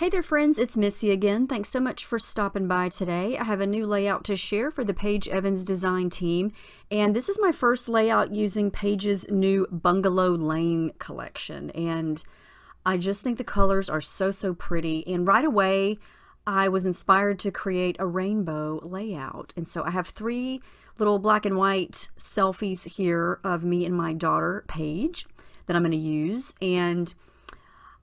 Hey there friends, it's Missy again. Thanks so much for stopping by today. I have a new layout to share for the Paige Evans design team, and this is my first layout using Paige's new Bungalow Lane collection, and I just think the colors are so pretty, and right away I was inspired to create a rainbow layout. And so I have three little black and white selfies here of me and my daughter Paige that I'm going to use, and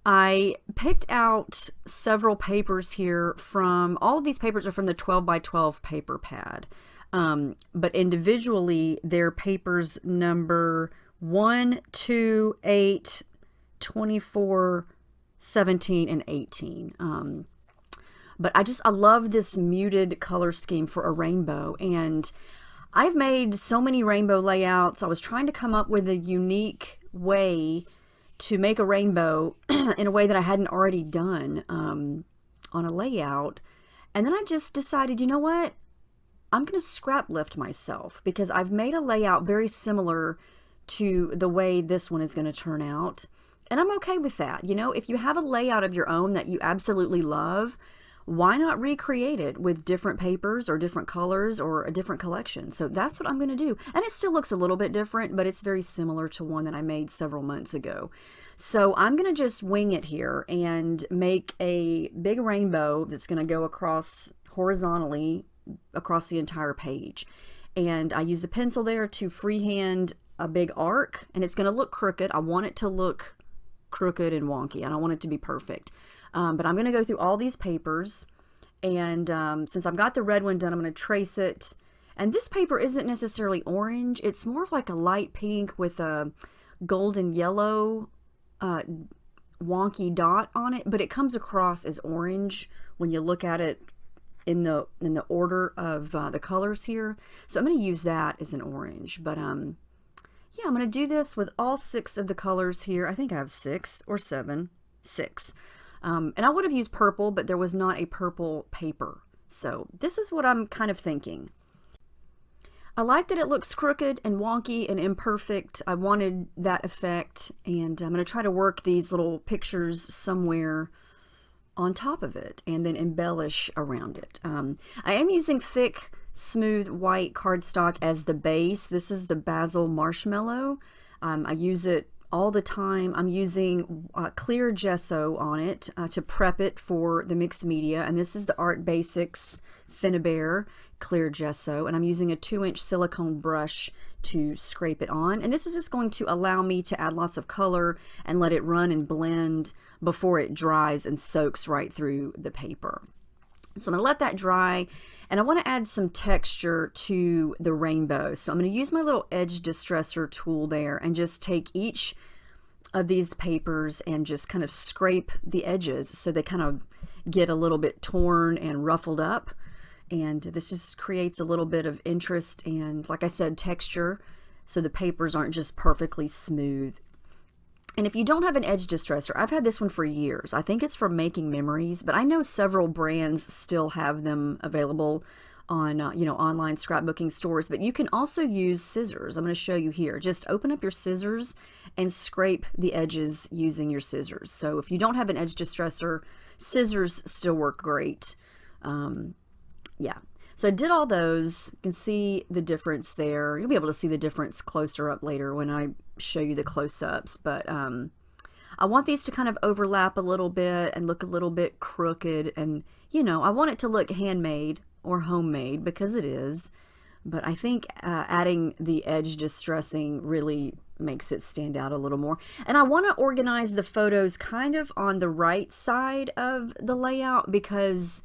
I picked out several papers here from, all of these papers are from the 12 by 12 paper pad. But individually, they're papers number 1, 2, 8, 24, 17, and 18. But I love this muted color scheme for a rainbow. And I've made so many rainbow layouts. I was trying to come up with a unique way to make a rainbow in a way that I hadn't already done on a layout. And then I just decided, you know what? I'm going to scrap lift myself because I've made a layout very similar to the way this one is going to turn out. And I'm okay with that. You know, if you have a layout of your own that you absolutely love, why not recreate it with different papers or different colors or a different collection? So that's what I'm going to do. And it still looks a little bit different, but it's very similar to one that I made several months ago. So I'm going to just wing it here and make a big rainbow that's going to go across horizontally across the entire page. And I use a pencil there to freehand a big arc, and it's going to look crooked. I want it to look crooked and wonky. I don't want it to be perfect. But I'm going to go through all these papers, and since I've got the red one done, I'm going to trace it. And this paper isn't necessarily orange. It's more of like a light pink with a golden yellow wonky dot on it, but it comes across as orange when you look at it in the order of the colors here. So I'm going to use that as an orange. But yeah, I'm going to do this with all 6 of the colors here. I think I have 6 or 7. 6. And I would have used purple, but there was not a purple paper. So this is what I'm kind of thinking. I like that it looks crooked and wonky and imperfect. I wanted that effect, and I'm going to try to work these little pictures somewhere on top of it and then embellish around it. I am using thick, smooth white cardstock as the base. This is the Basil Marshmallow. I use it all the time. I'm using clear gesso on it to prep it for the mixed media, and this is the Art Basics Finnabair clear gesso, and I'm using a 2-inch silicone brush to scrape it on. And this is just going to allow me to add lots of color and let it run and blend before it dries and soaks right through the paper. So I'm going to let that dry, and I want to add some texture to the rainbow. So I'm going to use my little edge distresser tool there and just take each of these papers and just kind of scrape the edges so they kind of get a little bit torn and ruffled up. And this just creates a little bit of interest and, like I said, texture, so the papers aren't just perfectly smooth. And if you don't have an edge distresser, I've had this one for years. I think it's for making memories, but I know several brands still have them available on online scrapbooking stores. But you can also use scissors. I'm going to show you here. Just open up your scissors and scrape the edges using your scissors. So if you don't have an edge distresser, scissors still work great. Yeah. So I did all those. You can see the difference there. You'll be able to see the difference closer up later when I show you the close-ups. But I want these to kind of overlap a little bit and look a little bit crooked. And, you know, I want it to look handmade or homemade because it is. But I think adding the edge distressing really makes it stand out a little more. And I want to organize the photos kind of on the right side of the layout, because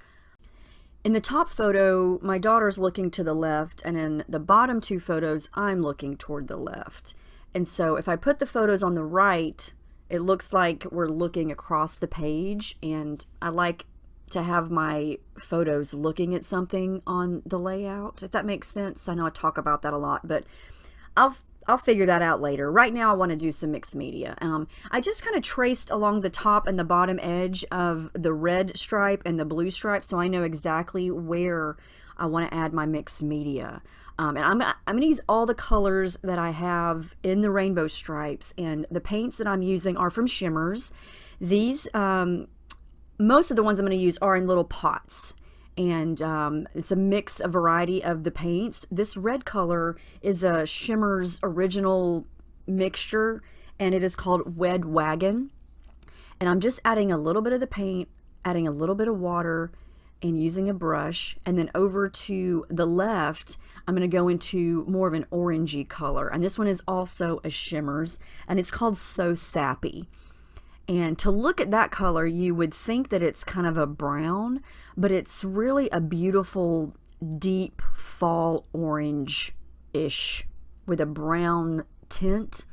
in the top photo, my daughter's looking to the left, and in the bottom 2 photos, I'm looking toward the left. And so if I put the photos on the right, it looks like we're looking across the page, and I like to have my photos looking at something on the layout, if that makes sense. I know I talk about that a lot, but I'll figure that out later. Right now I want to do some mixed media. I just kind of traced along the top and the bottom edge of the red stripe and the blue stripe, so I know exactly where I want to add my mixed media. And I'm going to use all the colors that I have in the rainbow stripes, and the paints that I'm using are from Shimmers. These most of the ones I'm going to use are in little pots. And it's a mix, a variety of the paints. This red color is a Shimmer's original mixture, and it is called Wed Wagon. And I'm just adding a little bit of the paint, adding a little bit of water, and using a brush. And then over to the left, I'm going to go into more of an orangey color. And this one is also a Shimmer's, and it's called So Sappy. And to look at that color, you would think that it's kind of a brown, but it's really a beautiful, deep fall orange-ish with a brown tint.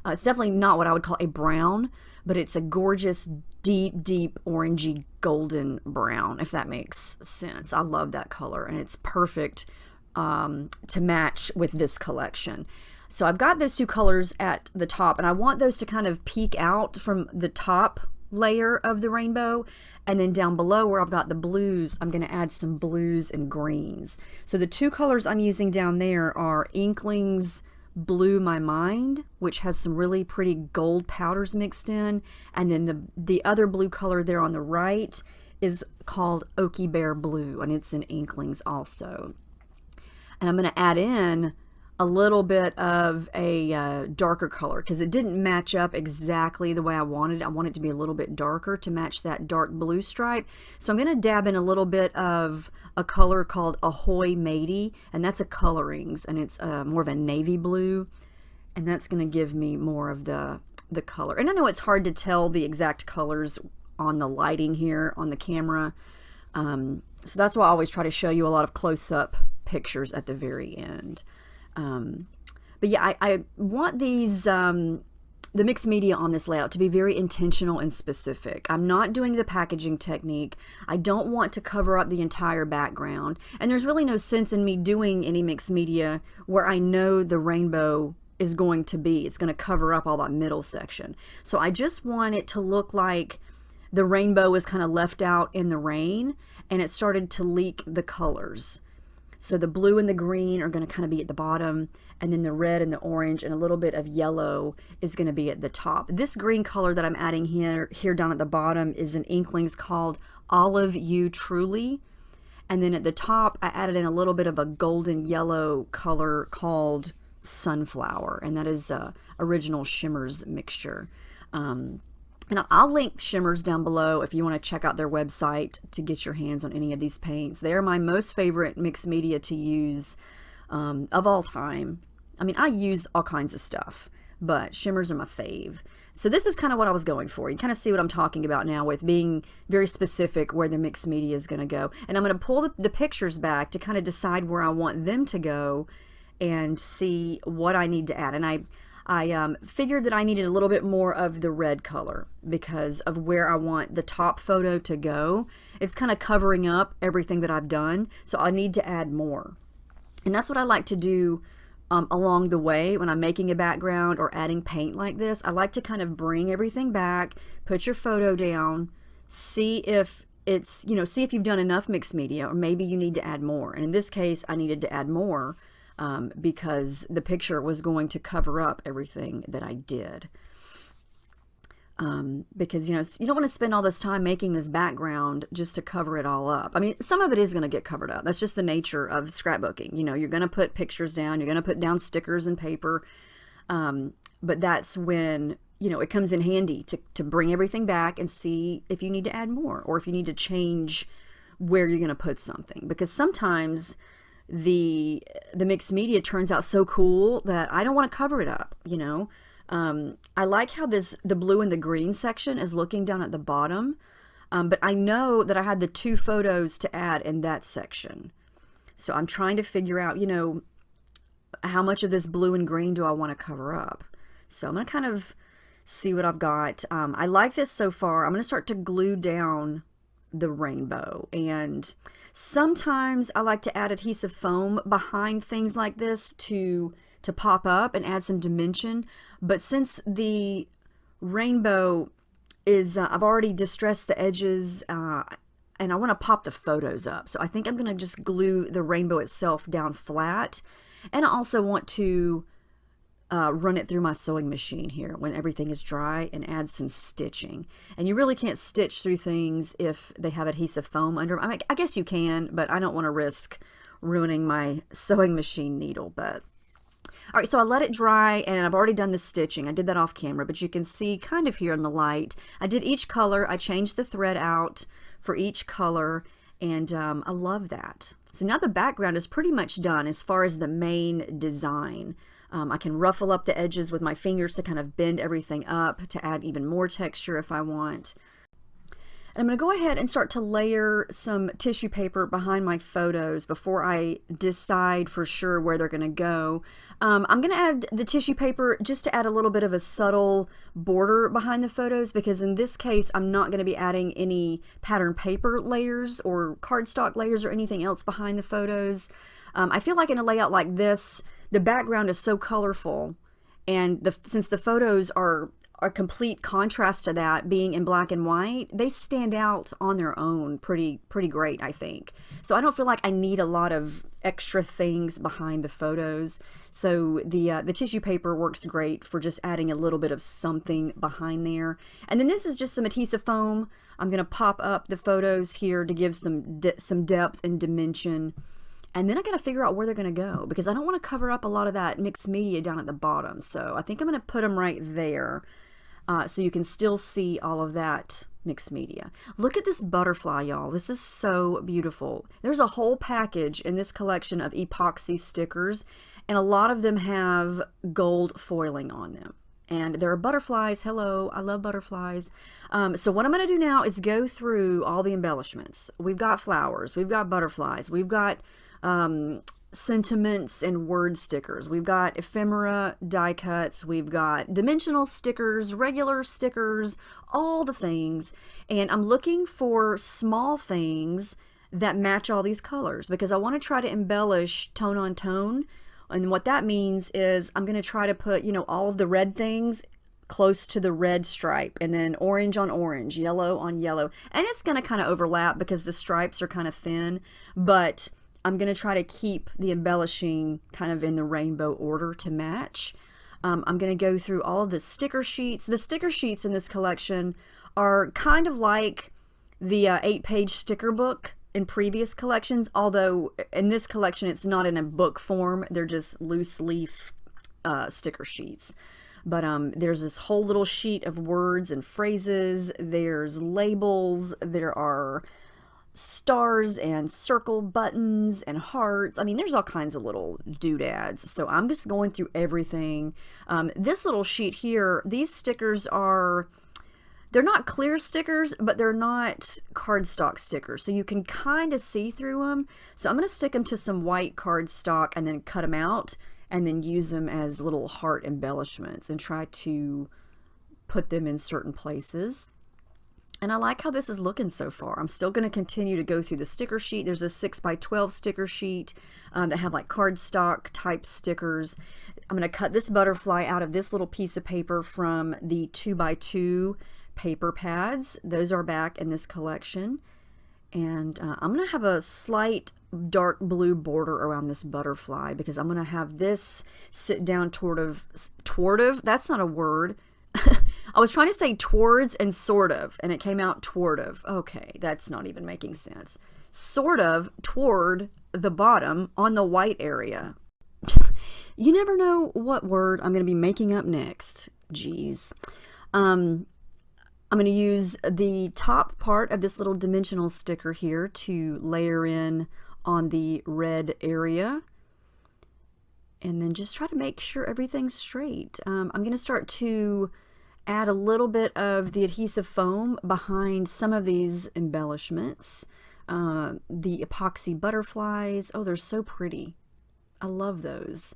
It's definitely not what I would call a brown, but it's a gorgeous, deep, deep orangey golden brown, if that makes sense. I love that color, and it's perfect to match with this collection. So I've got those two colors at the top, and I want those to kind of peek out from the top layer of the rainbow, and then down below where I've got the blues, I'm going to add some blues and greens. So the two colors I'm using down there are Inkling's Blue My Mind, which has some really pretty gold powders mixed in, and then the other blue color there on the right is called Oaky Bear Blue, and it's in Inkling's also. And I'm going to add in a little bit of a darker color because it didn't match up exactly the way I wanted. I want it to be a little bit darker to match that dark blue stripe. So I'm going to dab in a little bit of a color called Ahoy Matey, and that's a Colorings, and it's more of a navy blue, and that's going to give me more of the color. And I know it's hard to tell the exact colors on the lighting here on the camera, so that's why I always try to show you a lot of close-up pictures at the very end. But yeah, I want these, the mixed media on this layout to be very intentional and specific. I'm not doing the packaging technique. I don't want to cover up the entire background. And there's really no sense in me doing any mixed media where I know the rainbow is going to be. It's going to cover up all that middle section. So I just want it to look like the rainbow was kind of left out in the rain and it started to leak the colors. So the blue and the green are going to kind of be at the bottom, and then the red and the orange and a little bit of yellow is going to be at the top. This green color that I'm adding here down at the bottom is an Inkling's called Olive You Truly. And then at the top, I added in a little bit of a golden yellow color called Sunflower, and that is original Shimmer's mixture. And I'll link Shimmer's down below if you want to check out their website to get your hands on any of these paints. They are my most favorite mixed media to use of all time. I mean, I use all kinds of stuff, but Shimmer's are my fave. So this is kind of what I was going for. You kind of see what I'm talking about now with being very specific where the mixed media is going to go. And I'm going to pull the pictures back to kind of decide where I want them to go and see what I need to add. And I figured that I needed a little bit more of the red color because of where I want the top photo to go. It's kind of covering up everything that I've done, so I need to add more. And that's what I like to do along the way when I'm making a background or adding paint like this. I like to kind of bring everything back, put your photo down, see if it's, see if you've done enough mixed media, or maybe you need to add more. And in this case, I needed to add more. Because the picture was going to cover up everything that I did. Because, you don't want to spend all this time making this background just to cover it all up. I mean, some of it is going to get covered up. That's just the nature of scrapbooking. You're going to put pictures down, you're going to put down stickers and paper. But that's when, it comes in handy to bring everything back and see if you need to add more or if you need to change where you're going to put something. Because sometimes the mixed media turns out so cool that I don't want to cover it up, I like how the blue and the green section is looking down at the bottom, but I know that I had the two photos to add in that section. So I'm trying to figure out, how much of this blue and green do I want to cover up? So I'm going to kind of see what I've got. I like this so far. I'm going to start to glue down the rainbow, and sometimes I like to add adhesive foam behind things like this to pop up and add some dimension. But since the rainbow is, I've already distressed the edges, and I want to pop the photos up. So I think I'm going to just glue the rainbow itself down flat. And I also want to run it through my sewing machine here when everything is dry and add some stitching. And you really can't stitch through things if they have adhesive foam under them. I mean, I guess you can, but I don't want to risk ruining my sewing machine needle. But all right, so I let it dry, and I've already done the stitching. I did that off camera, but you can see kind of here in the light. I did each color. I changed the thread out for each color, and I love that. So now the background is pretty much done as far as the main design. I can ruffle up the edges with my fingers to kind of bend everything up to add even more texture if I want. And I'm going to go ahead and start to layer some tissue paper behind my photos before I decide for sure where they're going to go. I'm going to add the tissue paper just to add a little bit of a subtle border behind the photos, because in this case I'm not going to be adding any pattern paper layers or cardstock layers or anything else behind the photos. I feel like in a layout like this, the background is so colorful, and since the photos are a complete contrast to that, being in black and white, they stand out on their own pretty great, I think. So I don't feel like I need a lot of extra things behind the photos. So the tissue paper works great for just adding a little bit of something behind there. And then this is just some adhesive foam. I'm going to pop up the photos here to give some depth and dimension. And then I got to figure out where they're going to go, because I don't want to cover up a lot of that mixed media down at the bottom. So I think I'm going to put them right there so you can still see all of that mixed media. Look at this butterfly, y'all. This is so beautiful. There's a whole package in this collection of epoxy stickers, and a lot of them have gold foiling on them. And there are butterflies. Hello, I love butterflies. So what I'm going to do now is go through all the embellishments. We've got flowers. We've got butterflies. We've got sentiments and word stickers. We've got ephemera die cuts. We've got dimensional stickers, regular stickers, all the things. And I'm looking for small things that match all these colors, because I want to try to embellish tone on tone. And what that means is I'm going to try to put, you know, all of the red things close to the red stripe, and then orange on orange, yellow on yellow. And it's going to kind of overlap because the stripes are kind of thin, but I'm going to try to keep the embellishing kind of in the rainbow order to match. I'm going to go through all of the sticker sheets. The sticker sheets in this collection are kind of like the 8-page sticker book in previous collections, although in this collection it's not in a book form. They're just loose leaf sticker sheets. But there's this whole little sheet of words and phrases. There's labels. There are stars and circle buttons and hearts. I mean, there's all kinds of little doodads. So I'm just going through everything. This little sheet here, these stickers they're not clear stickers, but they're not cardstock stickers. So you can kind of see through them. So I'm going to stick them to some white cardstock and then cut them out and then use them as little heart embellishments and try to put them in certain places. And I like how this is looking so far. I'm still going to continue to go through the sticker sheet. There's a 6x12 sticker sheet that have like cardstock type stickers. I'm going to cut this butterfly out of this little piece of paper from the 2x2 paper pads. Those are back in this collection. And I'm going to have a slight dark blue border around this butterfly, because I'm going to have this sit down toward, that's not a word. I was trying to say towards and sort of, and it came out toward of. Okay, that's not even making sense. Sort of toward the bottom on the white area. You never know what word I'm going to be making up next. Jeez. I'm going to use the top part of this little dimensional sticker here to layer in on the red area. And then just try to make sure everything's straight. I'm going to start to add a little bit of the adhesive foam behind some of these embellishments. The epoxy butterflies. Oh, they're so pretty. I love those.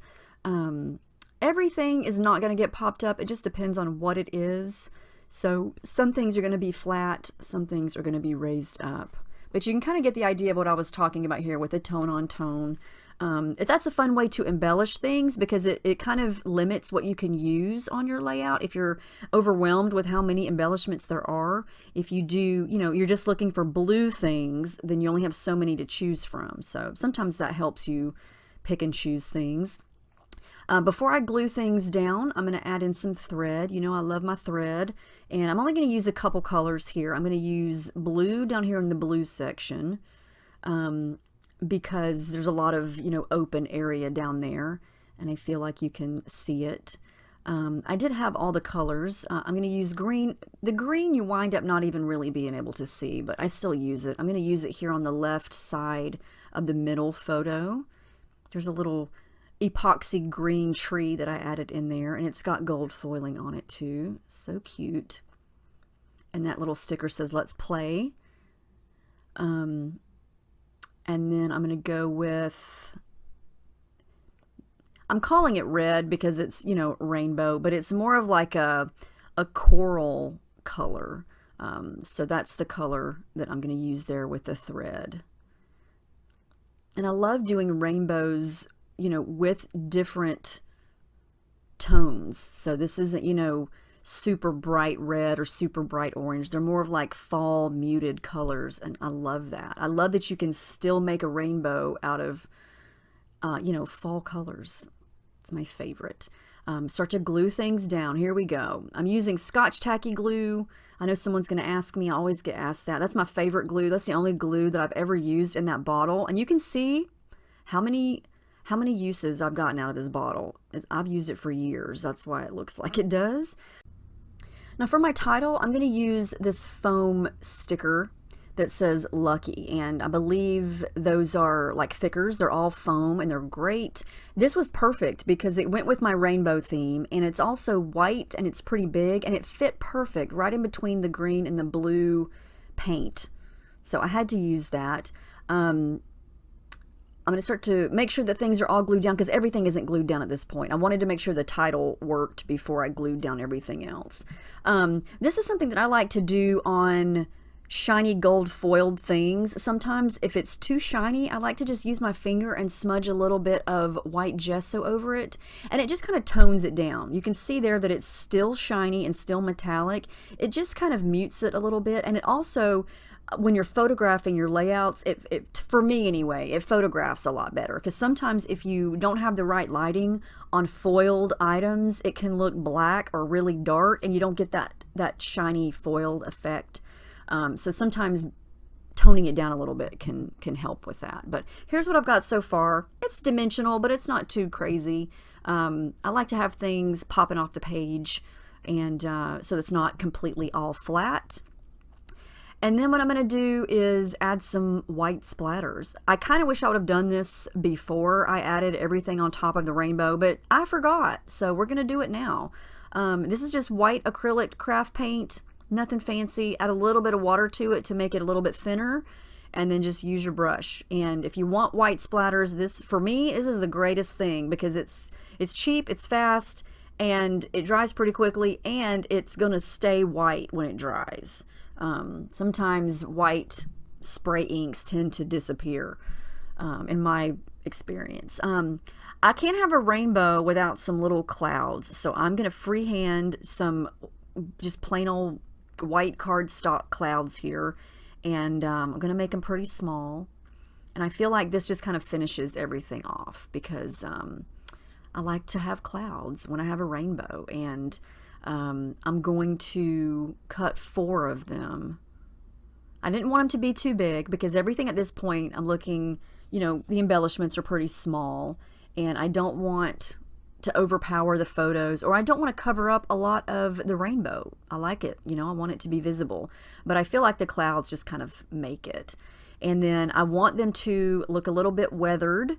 Everything is not going to get popped up. It just depends on what it is. So some things are going to be flat, some things are going to be raised up. But you can kind of get the idea of what I was talking about here with the tone on tone. That's a fun way to embellish things, because it kind of limits what you can use on your layout. If you're overwhelmed with how many embellishments there are, if you do, you know, you're just looking for blue things, then you only have so many to choose from. So sometimes that helps you pick and choose things. Before I glue things down, I'm going to add in some thread. You know, I love my thread, and I'm only going to use a couple colors here. I'm going to use blue down here in the blue section because there's a lot of, you know, open area down there, and I feel like you can see it. I did have all the colors. I'm going to use green. The green you wind up not even really being able to see, but I still use it. I'm going to use it here on the left side of the middle photo. There's a little epoxy green tree that I added in there, and it's got gold foiling on it too. So cute. And that little sticker says "Let's play." And then I'm going to go with, I'm calling it red because it's, you know, rainbow, but it's more of like a coral color. So that's the color that I'm going to use there with the thread. And I love doing rainbows, you know, with different tones. So this isn't, you know, super bright red or super bright orange. They're more of like fall muted colors, and I love that. I love that you can still make a rainbow out of, you know, fall colors. It's my favorite. Start to glue things down. Here we go. I'm using Scotch Tacky glue. I know someone's going to ask me. I always get asked that. That's my favorite glue. That's the only glue that I've ever used in that bottle. And you can see how many uses I've gotten out of this bottle. I've used it for years. That's why it looks like it does. Now for my title, I'm going to use this foam sticker that says Lucky, and I believe those are like thickers. They're all foam and they're great. This was perfect because it went with my rainbow theme, and it's also white and it's pretty big, and it fit perfect right in between the green and the blue paint. So I had to use that. I'm going to start to make sure that things are all glued down because everything isn't glued down at this point. I wanted to make sure the title worked before I glued down everything else. This is something that I like to do on shiny gold foiled things. Sometimes if it's too shiny, I like to just use my finger and smudge a little bit of white gesso over it, and it just kind of tones it down. You can see there that it's still shiny and still metallic. It just kind of mutes it a little bit, and it also, when you're photographing your layouts, for me anyway, it photographs a lot better, because sometimes if you don't have the right lighting on foiled items, it can look black or really dark, and you don't get that shiny foiled effect. So sometimes toning it down a little bit can help with that. But here's what I've got so far. It's dimensional, but it's not too crazy. I like to have things popping off the page, and so it's not completely all flat. And then what I'm going to do is add some white splatters. I kind of wish I would have done this before I added everything on top of the rainbow, but I forgot. So we're going to do it now. This is just white acrylic craft paint. Nothing fancy. Add a little bit of water to it to make it a little bit thinner, and then just use your brush. And if you want white splatters, this, for me, this is the greatest thing because it's cheap, it's fast, and it dries pretty quickly, and it's going to stay white when it dries. Sometimes white spray inks tend to disappear, in my experience. I can't have a rainbow without some little clouds, so I'm going to freehand some just plain old white cardstock clouds here, and I'm going to make them pretty small, and I feel like this just kind of finishes everything off because I like to have clouds when I have a rainbow, and I'm going to cut 4 of them. I didn't want them to be too big because everything at this point I'm looking, you know, the embellishments are pretty small, and I don't want to overpower the photos, or I don't want to cover up a lot of the rainbow. I like it, you know, I want it to be visible, but I feel like the clouds just kind of make it. And then I want them to look a little bit weathered,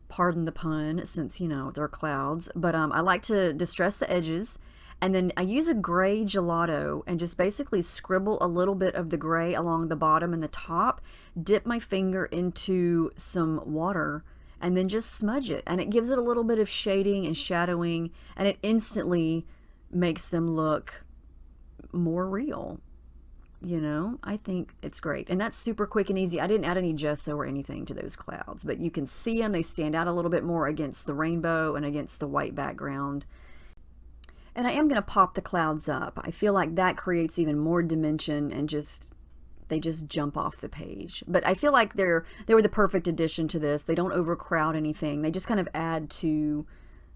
pardon the pun, since, you know, they're clouds, but I like to distress the edges, and then I use a gray gelato and just basically scribble a little bit of the gray along the bottom and the top, dip my finger into some water, and then just smudge it, and it gives it a little bit of shading and shadowing, and it instantly makes them look more real. You know, I think it's great, and that's super quick and easy. I didn't add any gesso or anything to those clouds, but you can see them. They stand out a little bit more against the rainbow and against the white background. And I am going to pop the clouds up. I feel like that creates even more dimension, and they just jump off the page. But I feel like they were the perfect addition to this. They don't overcrowd anything. They just kind of add to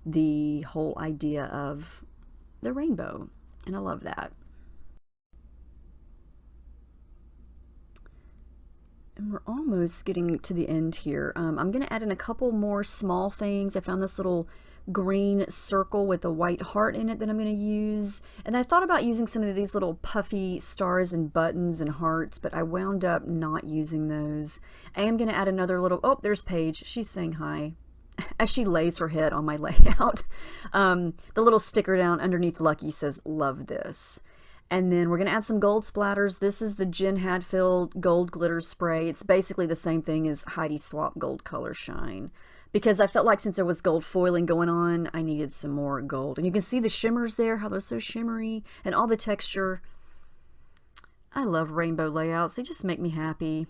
the whole idea of the rainbow, and I love that. And we're almost getting to the end here. I'm going to add in a couple more small things. I found this little green circle with a white heart in it that I'm going to use. And I thought about using some of these little puffy stars and buttons and hearts, but I wound up not using those. I am going to add another little, oh, there's Paige. She's saying hi as she lays her head on my layout. The little sticker down underneath Lucky says, love this. And then we're going to add some gold splatters. This is the Jen Hadfield Gold Glitter Spray. It's basically the same thing as Heidi Swapp Gold Color Shine. Because I felt like since there was gold foiling going on, I needed some more gold. And you can see the shimmers there, how they're so shimmery, and all the texture. I love rainbow layouts. They just make me happy.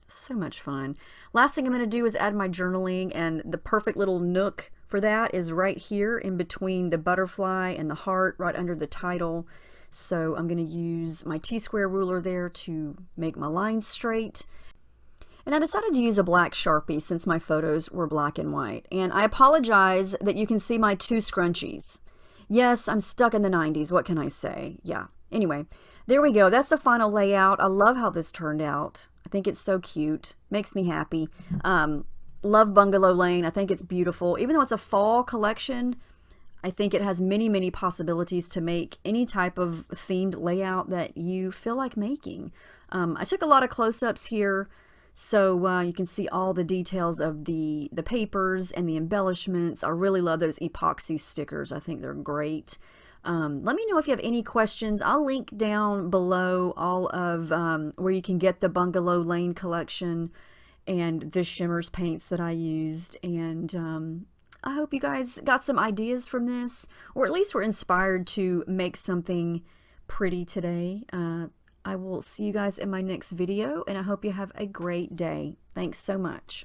So much fun. Last thing I'm going to do is add my journaling, and the perfect little nook for that is right here in between the butterfly and the heart, right under the title. So I'm going to use my T-square ruler there to make my lines straight. And I decided to use a black Sharpie since my photos were black and white. And I apologize that you can see my two scrunchies. Yes, I'm stuck in the 90s. What can I say? Yeah. Anyway, there we go. That's the final layout. I love how this turned out. I think it's so cute. Makes me happy. Love Bungalow Lane. I think it's beautiful. Even though it's a fall collection, I think it has many, many possibilities to make any type of themed layout that you feel like making. I took a lot of close-ups here, so you can see all the details of the papers and the embellishments. I really love those epoxy stickers. I think they're great. Let me know if you have any questions. I'll link down below all of where you can get the Bungalow Lane collection and the shimmers paints that I used. And I hope you guys got some ideas from this, or at least were inspired to make something pretty today. I will see you guys in my next video, and I hope you have a great day. Thanks so much.